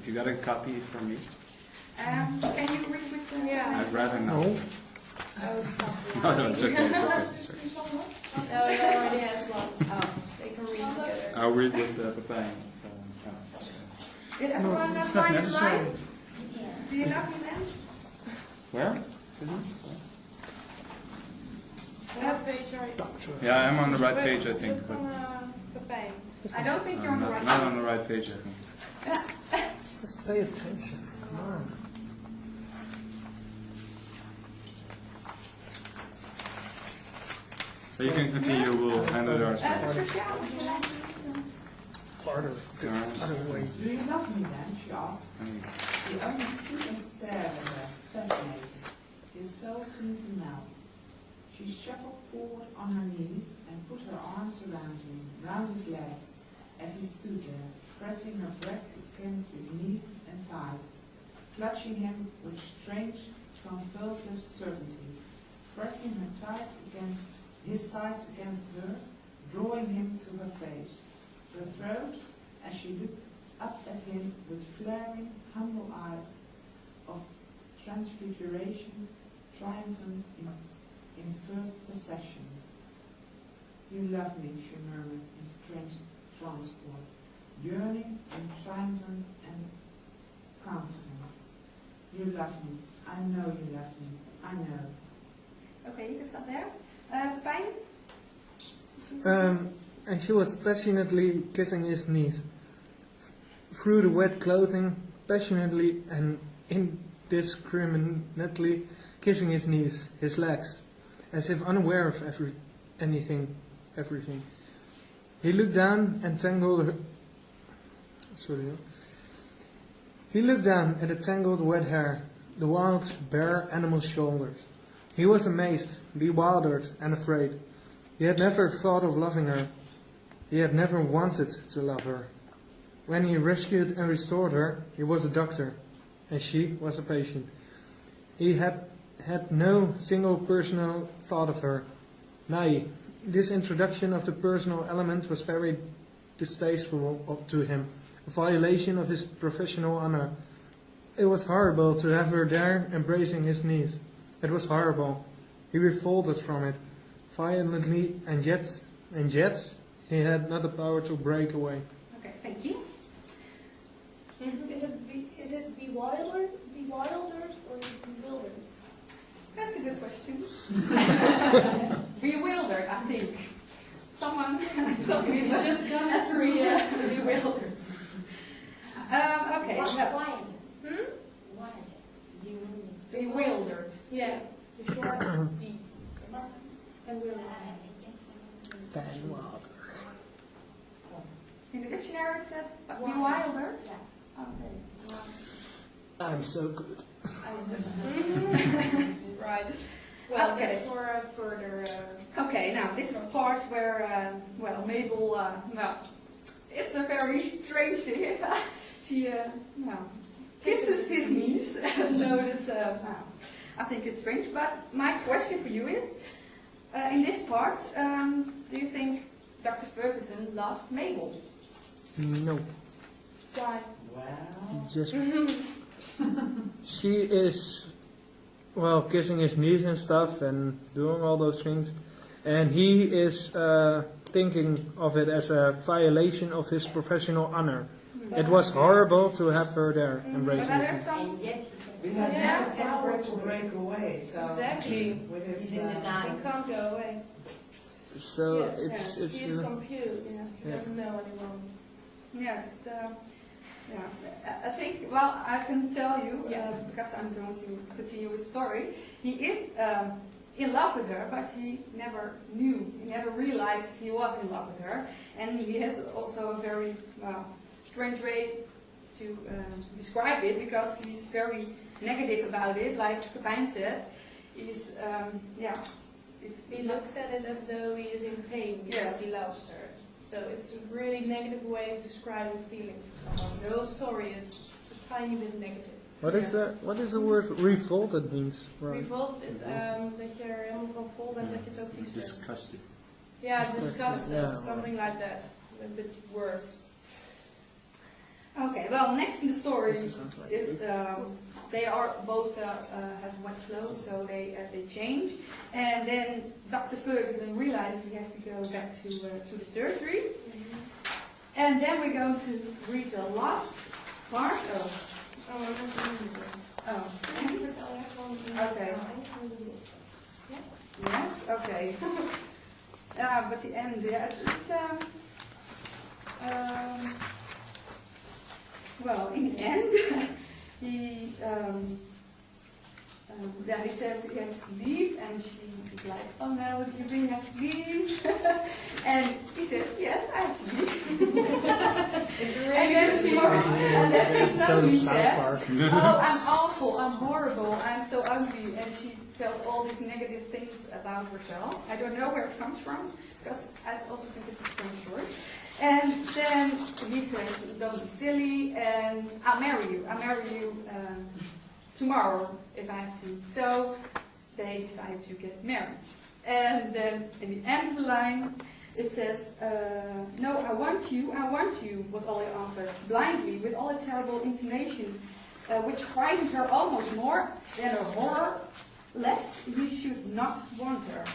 If you got a copy for me, Can you read with the... Yeah. I'd rather not. No. Oh, stop. No, it's okay. It's okay. It's okay. No, he already has one. Oh, they can read together. I'll read with Pepijn. Did No, everyone it's not find it necessary. right? Do you love me then? Where? What page are you? Yeah, I'm on the right page, I think. Look But on the page. I don't think you're on the right not page. on the right page, I think. Just pay attention. Come on. But you can continue, we'll hand it ourselves. Patricia, would you like to? Farther. Other way. Do you love me then? She asked. Thanks. He only stood and stared at her, fascinated. His soul seemed to melt. She shuffled forward on her knees and put her arms around him, round his legs, as he stood there, pressing her breasts against his knees and thighs, clutching him with strange, convulsive certainty, pressing her thighs against his thighs against her, drawing him to her face. Her throat, as she looked up at him with flaring, humble eyes of transfiguration, triumphant in first possession. You love me, she murmured in strange transport, yearning and triumphant and confident. You love me. I know you love me. I know. Okay, you can stop there. Pepijn? And she was passionately kissing his knees. Through the wet clothing, passionately and indiscriminately kissing his knees, his legs, as if unaware of everything. He looked down and tangled her. He looked down at the tangled wet hair, the wild, bare animal's shoulders. He was amazed, bewildered, and afraid. He had never thought of loving her. He had never wanted to love her. When he rescued and restored her, he was a doctor, and she was a patient. He had had no single personal thought of her. Nay, this introduction of the personal element was very distasteful to him, a violation of his professional honor. It was horrible to have her there embracing his knees. It was horrible. He revolted from it, violently, and yet, he had not the power to break away. Okay, thank you. Is it bewildered or bewildered? That's a good question. Bewildered, I think. Someone is just gone through bewildered. Okay. Why? Hmm? Bewildered. Yeah. The short B. And we're Fan water. In the dictionary it said bewildered. Yeah. Okay. I'm so good. Right. Well, Okay. that's for further. Okay, now this is the part where, Mabel, it's a very strange thing. She, kisses his knees, so it's, I think it's strange. But my question for you is, in this part, do you think Dr. Ferguson loves Mabel? No. Why? Well, Just she is, well, kissing his knees and stuff and doing all those things, and he is thinking of it as a violation of his professional honor. It was horrible to have her there But embracing I his heard knees. some. we have Yeah. not the power to break away. So Exactly. with his, He can't go away. So Yes. it's He's confused. Yes. He doesn't know anymore. Yes, it's, I think, well, I can tell you, because I'm going to continue with the story, he is in love with her, but he never knew, he never realized he was in love with her, and he has also a very strange way to describe it, because he's very negative about it, like Pepijn said. He's, He looks at it as though he is in pain because he loves her. So it's a really negative way of describing feelings for someone. The whole story is a tiny bit negative. What is the word revolted means? Right. Revolt is dat je er helemaal van vol bent dat je het ook vies vindt. Disgusting. Yeah, disgusted, Yeah. something like that. A bit worse. Okay, well, next in the story This sounds like is they are both have wet clothes, so they change, and then Dr. Ferguson realizes he has to go back to the surgery, and then we're going to read the last part of. Oh. Okay. Yes. Okay. But the end, yeah, it's well, in the end, he says he has to leave, and she's like, oh no, do you really have to leave? And he says, yes, I have to leave. And then she suddenly says, oh, I'm awful, I'm horrible, I'm so ugly, and she felt all these negative things about herself. I don't know where it comes from, because I also think it's a strange word. And then he says, don't be silly, and I'll marry you tomorrow if I have to. So they decide to get married. And then in the end of the line, it says, no, I want you, was all he answered, blindly, with all a terrible intonation, which frightened her almost more than her horror, lest he should not want her.